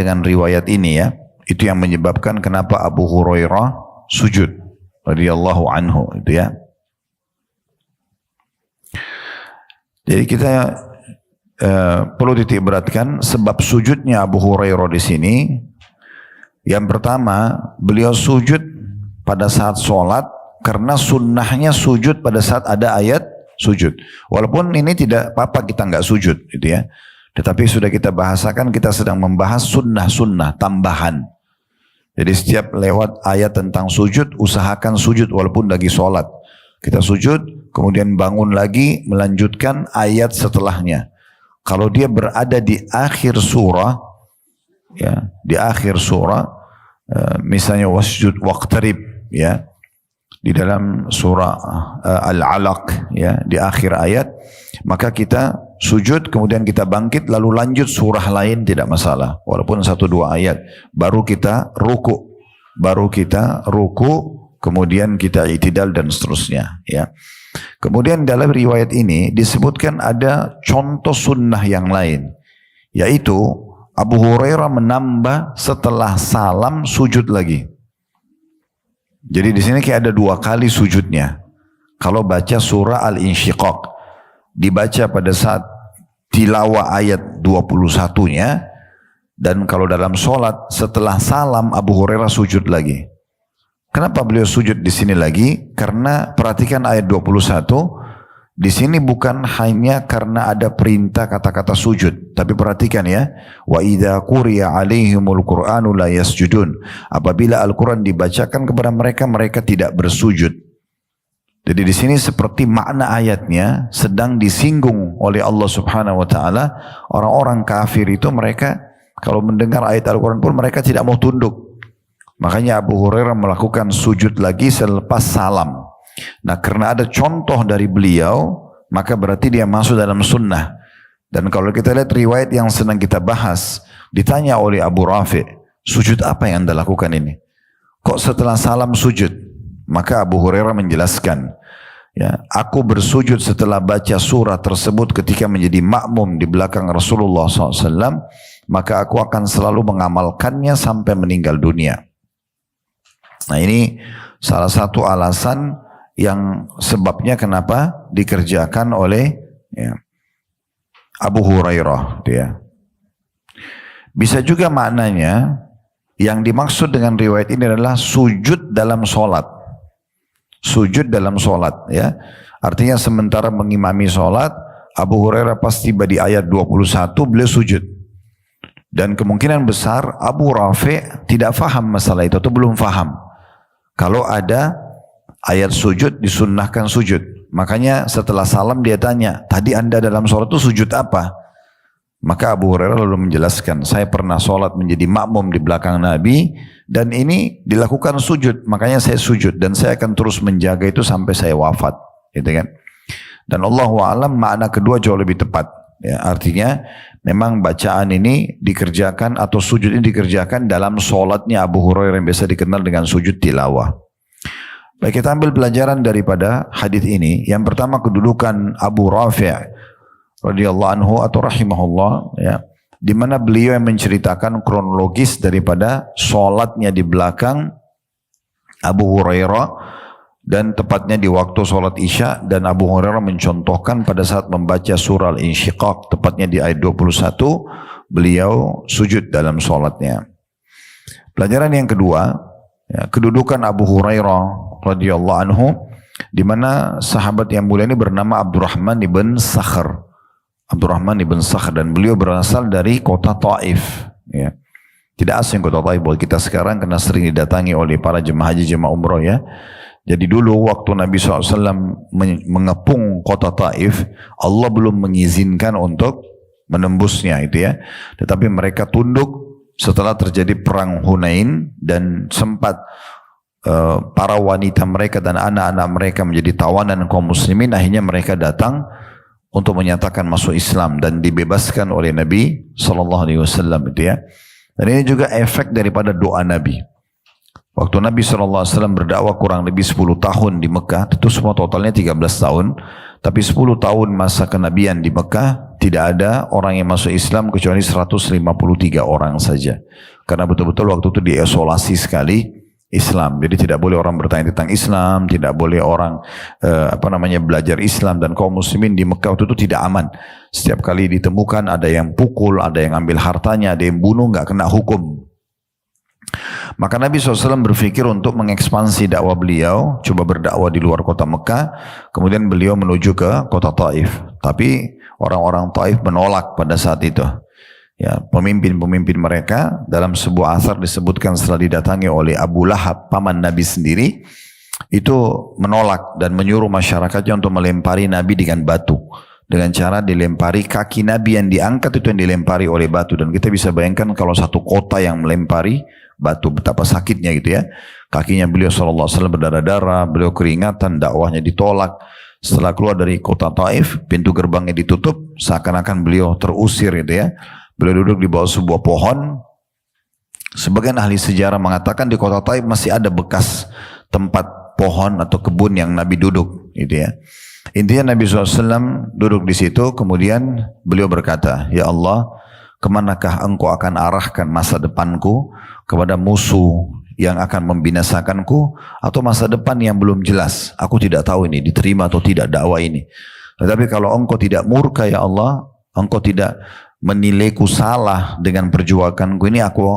dengan riwayat ini ya, itu yang menyebabkan kenapa Abu Hurairah sujud radhiyallahu anhu itu ya. Jadi kita perlu titik beratkan sebab sujudnya Abu Hurairah di sini. Yang pertama, beliau sujud pada saat sholat karena sunnahnya sujud pada saat ada ayat sujud. Walaupun ini tidak apa-apa kita nggak sujud, gitu ya. Tetapi sudah kita bahasakan, kita sedang membahas sunnah-sunnah tambahan. Jadi setiap lewat ayat tentang sujud, usahakan sujud walaupun lagi sholat. Kita sujud, kemudian bangun lagi, melanjutkan ayat setelahnya. Kalau dia berada di akhir surah, ya, di akhir surah, misalnya wasjud waqtarib, ya, di dalam surah Al-Alaq, ya, di akhir ayat, maka kita sujud, kemudian kita bangkit, lalu lanjut surah lain, tidak masalah. Walaupun 1-2 ayat, baru kita ruku, kemudian kita i'tidal dan seterusnya. Ya. Kemudian dalam riwayat ini disebutkan ada contoh sunnah yang lain, yaitu Abu Hurairah menambah setelah salam sujud lagi. Jadi di sini kayak ada 2 kali sujudnya. Kalau baca surah Al-Insyiqaq, dibaca pada saat tilawah ayat 21-nya, dan kalau dalam sholat setelah salam Abu Hurairah sujud lagi. Kenapa beliau sujud di sini lagi? Karena perhatikan ayat 21, di sini bukan hanya karena ada perintah kata-kata sujud, tapi perhatikan ya, wa idza quriya alaihimul qur'anu la yasjudun. Apabila Al-Qur'an dibacakan kepada mereka, mereka tidak bersujud. Jadi di sini seperti makna ayatnya sedang disinggung oleh Allah Subhanahu wa taala. Orang-orang kafir itu mereka kalau mendengar ayat Al-Qur'an pun mereka tidak mau tunduk. Makanya Abu Hurairah melakukan sujud lagi selepas salam. Nah, karena ada contoh dari beliau, maka berarti dia masuk dalam sunnah. Dan kalau kita lihat riwayat yang sedang kita bahas, ditanya oleh Abu Rafi, sujud apa yang Anda lakukan ini? Kok setelah salam sujud? Maka Abu Hurairah menjelaskan, ya, aku bersujud setelah baca surah tersebut ketika menjadi makmum di belakang Rasulullah SAW, maka aku akan selalu mengamalkannya sampai meninggal dunia. Nah, ini salah satu alasan yang sebabnya kenapa dikerjakan oleh, ya, Abu Hurairah. Ya. Bisa juga maknanya yang dimaksud dengan riwayat ini adalah sujud dalam sholat. Sujud dalam sholat, ya. Artinya sementara mengimami sholat, Abu Hurairah pas tiba di ayat 21 beliau sujud. Dan kemungkinan besar Abu Rafi tidak faham masalah itu atau belum faham. Kalau ada ayat sujud, disunnahkan sujud. Makanya setelah salam dia tanya, tadi Anda dalam sholat itu sujud apa? Maka Abu Hurairah lalu menjelaskan, saya pernah sholat menjadi makmum di belakang Nabi, dan ini dilakukan sujud, makanya saya sujud, dan saya akan terus menjaga itu sampai saya wafat. Gitu kan? Dan Allahu a'lam makna kedua jauh lebih tepat. Ya, artinya memang bacaan ini dikerjakan atau sujud ini dikerjakan dalam sholatnya Abu Hurairah yang biasa dikenal dengan sujud tilawah. Baik, kita ambil pelajaran daripada hadis ini. Yang pertama, kedudukan Abu Rafi' radhiyallahu anhu atau rahimahullah, ya, di mana beliau yang menceritakan kronologis daripada sholatnya di belakang Abu Hurairah, dan tepatnya di waktu sholat isya, dan Abu Hurairah mencontohkan pada saat membaca surah Al-Insyiqaq, tepatnya di ayat 21, beliau sujud dalam sholatnya. Pelajaran yang kedua, ya, kedudukan Abu Hurairah radhiyallahu anhu, di mana sahabat yang mulia ini bernama Abdurrahman ibn Sakhr. Abdurrahman ibn Sakhr, dan beliau berasal dari kota Taif. Ya. Tidak asing kota Taif buat kita sekarang karena sering didatangi oleh para jemaah haji, jemaah umroh, ya. Jadi dulu waktu Nabi SAW mengepung kota Taif, Allah belum mengizinkan untuk menembusnya itu, ya. Tetapi mereka tunduk setelah terjadi perang Hunain, dan sempat para wanita mereka dan anak-anak mereka menjadi tawanan kaum muslimin. Akhirnya mereka datang untuk menyatakan masuk Islam dan dibebaskan oleh Nabi SAW itu, ya. Dan ini juga efek daripada doa Nabi. Waktu Nabi SAW berdakwah kurang lebih 10 tahun di Mekah, itu semua totalnya 13 tahun, tapi 10 tahun masa kenabian di Mekah, tidak ada orang yang masuk Islam kecuali 153 orang saja. Karena betul-betul waktu itu diisolasi sekali Islam. Jadi tidak boleh orang bertanya tentang Islam, tidak boleh orang belajar Islam, dan kaum muslimin di Mekah waktu itu tidak aman. Setiap kali ditemukan ada yang pukul, ada yang ambil hartanya, ada yang bunuh, nggak kena hukum. Maka Nabi SAW berpikir untuk mengekspansi dakwah beliau, coba berdakwah di luar kota Mekah, kemudian beliau menuju ke kota Taif. Tapi orang-orang Taif menolak pada saat itu. Ya, pemimpin-pemimpin mereka dalam sebuah asar disebutkan setelah didatangi oleh Abu Lahab, paman Nabi sendiri, itu menolak dan menyuruh masyarakatnya untuk melempari Nabi dengan batu. Dengan cara dilempari kaki Nabi yang diangkat itu yang dilempari oleh batu. Dan kita bisa bayangkan kalau satu kota yang melempari batu, betapa sakitnya gitu ya. Kakinya beliau SAW berdarah-darah, beliau keringatan, dakwahnya ditolak. Setelah keluar dari kota Taif, pintu gerbangnya ditutup, seakan-akan beliau terusir gitu ya. Beliau duduk di bawah sebuah pohon. Sebagian ahli sejarah mengatakan di kota Taif masih ada bekas tempat pohon atau kebun yang Nabi duduk, gitu ya. Intinya Nabi SAW duduk di situ, kemudian beliau berkata, "Ya Allah, kemanakah engkau akan arahkan masa depanku, kepada musuh yang akan membinasakanku, atau masa depan yang belum jelas? Aku tidak tahu ini diterima atau tidak dakwah ini. Tetapi kalau engkau tidak murka ya Allah, engkau tidak menilaiku salah dengan perjuanganku ini, aku